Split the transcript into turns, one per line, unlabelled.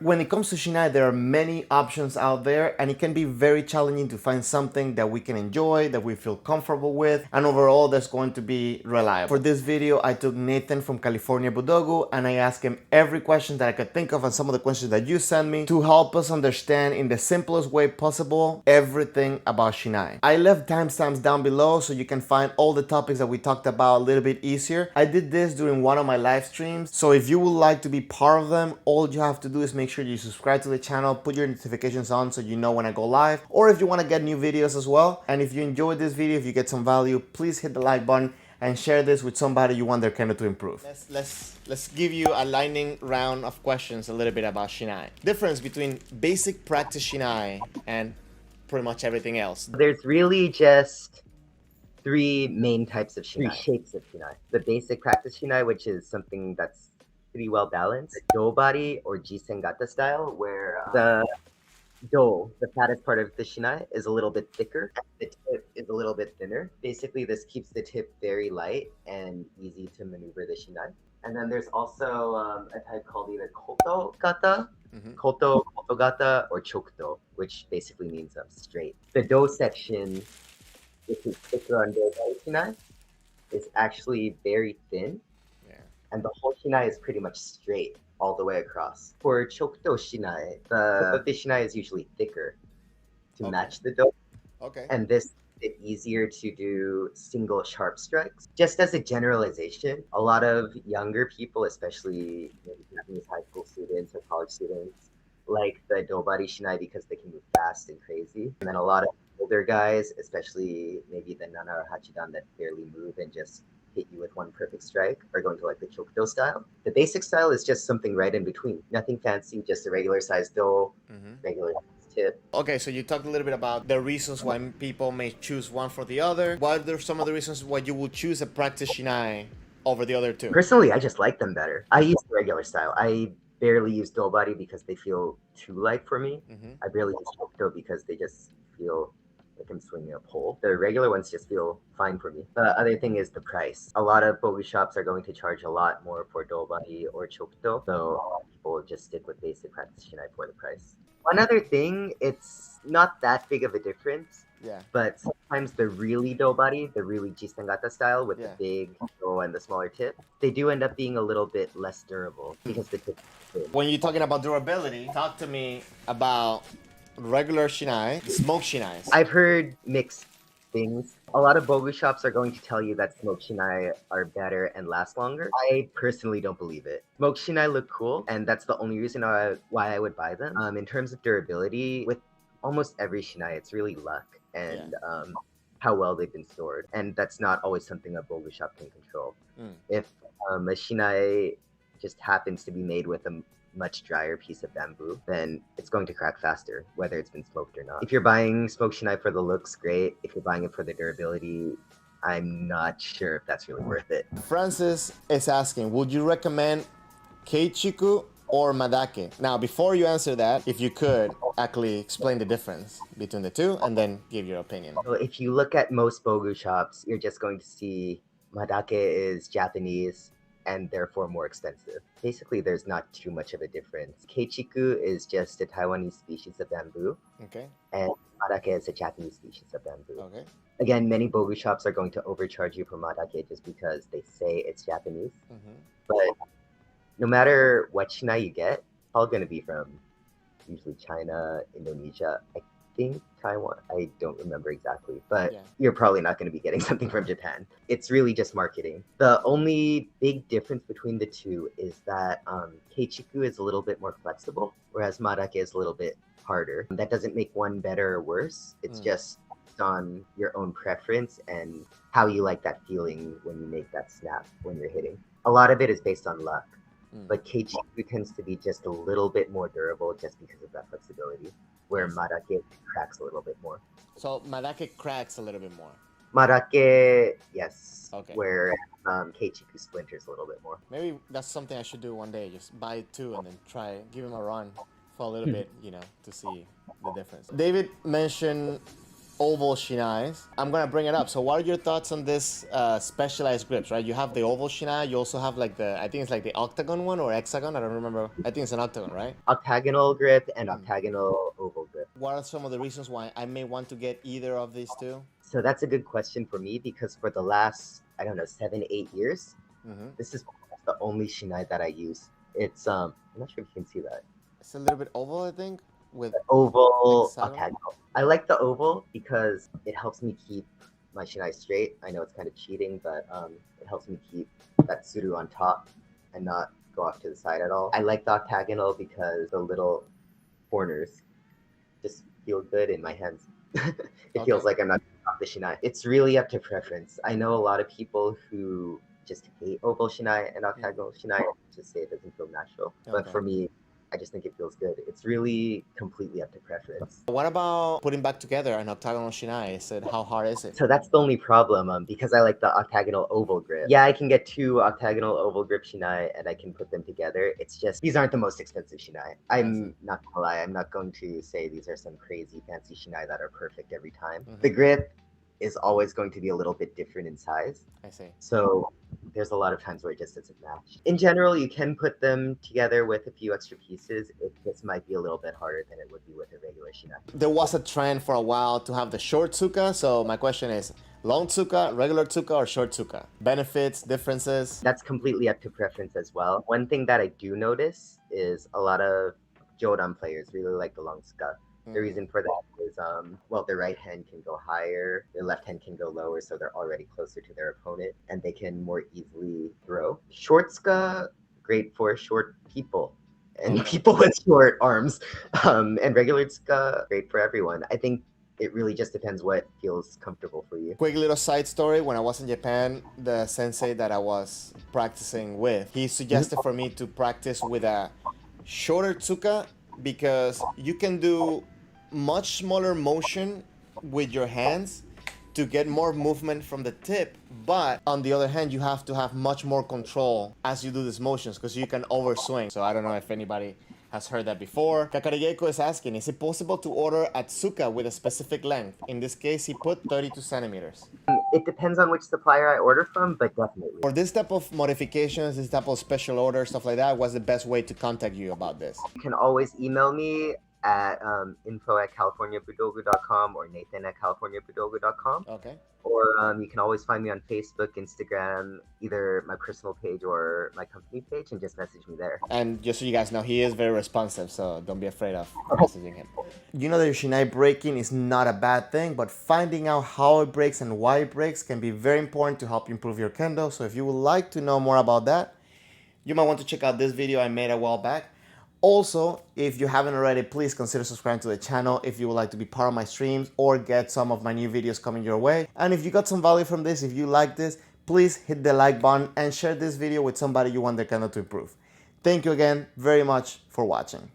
When it comes to Shinai, there are many options out there, and it can be very challenging to find something that we can enjoy, that we feel comfortable with, and overall that's going to be reliable. For this video, I took Nathan from California Budogu, and I asked him every question that I could think of and some of the questions that you sent me to help us understand in the simplest way possible everything about Shinai. I left timestamps down below so you can find all the topics that we talked about a little bit easier. I did this during one of my live streams, so if you would like to be part of them, all you have to do is make sure you subscribe to the channel, put your notifications on so you know when I go live, or if you want to get new videos as well. And if you enjoyed this video, if you get some value, please hit the like button and share this with somebody you want their Kendo to improve. Let's give you a lightning round of questions a little bit about Shinai. Difference between basic practice Shinai and pretty much everything else.
There's really just three main types of Shinai, three shapes of Shinai. The basic practice Shinai, which is something that's pretty well balanced. Dobari or Jisengata style, where the do, the fattest part of the Shinai, is a little bit thicker. The tip is a little bit thinner. Basically, this keeps the tip very light and easy to maneuver the Shinai. And then there's also a type called either Koto Gata, Koto Gata, or Chokuto, which basically means straight. The do section, which is thicker on Dobari Shinai, is actually very thin. And the whole Shinai is pretty much straight all the way across. For Chokuto Shinai, the Shinai is usually thicker to match the do. And this is it easier to do single sharp strikes. Just as a generalization, a lot of younger people, especially maybe Japanese high school students or college students, like the Dobari Shinai because they can move fast and crazy. And then a lot of older guys, especially maybe the Nana or Hachidan that barely move and just hit you with one perfect strike, are going to like the Chokuto style. The basic style is just something right in between. Nothing fancy, just a regular size do, regular tip. Okay, so you talked a little bit about the reasons why people may choose one for the other. What are some of the reasons why you would choose a practice Shinai over the other two? Personally, I just like them better. I use the regular style. I barely use Dobari because they feel too light for me. I barely use Chokuto because they just feel like I'm swinging a pole. The regular ones just feel fine for me. The other thing is the price. A lot of Bogu shops are going to charge a lot more for Dobari or Chokuto, so a lot of people just stick with basic practice Shinai for the price. One other thing, it's not that big of a difference. But sometimes the really Dobari, the really Jisengata style with the big do and the smaller tip, they do end up being a little bit less durable because the tip is big. When you're talking about durability, talk to me about regular Shinai, smoke Shinai. I've heard mixed things. A lot of Bogu shops are going to tell you that smoke Shinai are better and last longer. I personally don't believe it. Smoke Shinai look cool, and that's the only reason why I would buy them. In terms of durability, with almost every Shinai, it's really luck and how well they've been stored. And that's not always something a Bogu shop can control. If a Shinai just happens to be made with a much drier piece of bamboo, then it's going to crack faster, whether it's been smoked or not. If you're buying smoke Shinai for the looks, great. If you're buying it for the durability, I'm not sure if that's really worth it. Francis is asking, would you recommend Keichiku or Madake? Now, before you answer that, if you could actually explain the difference between the two and then give your opinion. So if you look at most Bogu shops, you're just going to see Madake is Japanese and therefore more expensive. Basically, there's not too much of a difference. Keichiku is just a Taiwanese species of bamboo. And Madake is a Japanese species of bamboo. Again, many Bogu shops are going to overcharge you for Madake just because they say it's Japanese. But no matter what Shinai you get, it's all going to be from usually China, Indonesia, I think Taiwan. I don't remember exactly, but you're probably not going to be getting something from Japan. It's really just marketing. The only big difference between the two is that Keichiku is a little bit more flexible, whereas Madake is a little bit harder. That doesn't make one better or worse. It's just on your own preference and how you like that feeling when you make that snap when you're hitting. A lot of it is based on luck. But Keichiku tends to be just a little bit more durable just because of that flexibility, where Madake cracks a little bit more. So Madake cracks a little bit more? Madake, yes. Where Keichiku splinters a little bit more. Maybe that's something I should do one day, just buy two and then try, give him a run for a little bit, you know, to see the difference. David mentioned
oval shinais. I'm gonna bring it up. So what are your thoughts on this specialized grips, right? You have the oval shinai, you also have like the, I think it's like the octagon one or hexagon, I don't remember. I think it's an octagon, right?
Octagonal grip and octagonal oval grip.
What are some of the reasons why I may want to get either of these two?
So that's a good question for me because for the last, I don't know, 7-8 years, this is the only Shinai that I use. It's I'm not sure if you can see that.
It's a little bit oval, I think, with
oval
hexagonal.
octagonal. I like the oval because it helps me keep my Shinai straight. I know it's kind of cheating, but it helps me keep that tsuru on top and not go off to the side at all. I like the octagonal because the little corners just feel good in my hands. It feels like I'm not off the Shinai. It's really up to preference. I know a lot of people who just hate oval Shinai and octagonal Shinai, just say it doesn't feel natural. But for me, I just think it feels good. It's really completely up to preference.
What about putting back together an octagonal shinai? How hard is it?
So that's the only problem, because I like the octagonal oval grip. Yeah, I can get 2 octagonal oval grip shinai and I can put them together. It's just, these aren't the most expensive shinai. I'm not gonna lie, I'm not going to say these are some crazy fancy shinai that are perfect every time. The grip is always going to be a little bit different in size.
I see.
So there's a lot of times where it just doesn't match. In general, you can put them together with a few extra pieces. It just might be a little bit harder than it would be with a regular Shinai.
There was a trend for a while to have the short tsuka, so my question is, long tsuka, regular tsuka, or short tsuka? Benefits, differences?
That's completely up to preference as well. One thing that I do notice is a lot of Jodan players really like the long tsuka. The reason for that is, well, their right hand can go higher, their left hand can go lower, so they're already closer to their opponent, and they can more easily throw. Short tsuka, great for short people, and people with short arms. And regular tsuka, great for everyone. I think it really just depends what feels comfortable for you.
Quick little side story, when I was in Japan, the sensei that I was practicing with, he suggested for me to practice with a shorter tsuka because you can do much smaller motion with your hands to get more movement from the tip, but on the other hand, you have to have much more control as you do these motions because you can overswing. So I don't know if anybody has heard that before. Kakarigeko is asking, is it possible to order a tsuka with a specific length? In this case, he put 32 centimeters.
It depends on which supplier I order from, but definitely.
For this type of modifications, this type of special order, stuff like that, what's the best way to contact you about this?
You can always email me at info@californiabudogu.com or nathan@californiabudogu.com.
Okay.
Or you can always find me on Facebook, Instagram, either my personal page or my company page, and just message me there.
And just so you guys know, he is very responsive, so don't be afraid of messaging him. You know that your Shinai breaking is not a bad thing, but finding out how it breaks and why it breaks can be very important to help you improve your Kendo. So if you would like to know more about that, you might want to check out this video I made a while back. Also, if you haven't already, please consider subscribing to the channel if you would like to be part of my streams or get some of my new videos coming your way. And if you got some value from this, if you like this, please hit the like button and share this video with somebody you want their Kendo to improve. Thank you again very much for watching.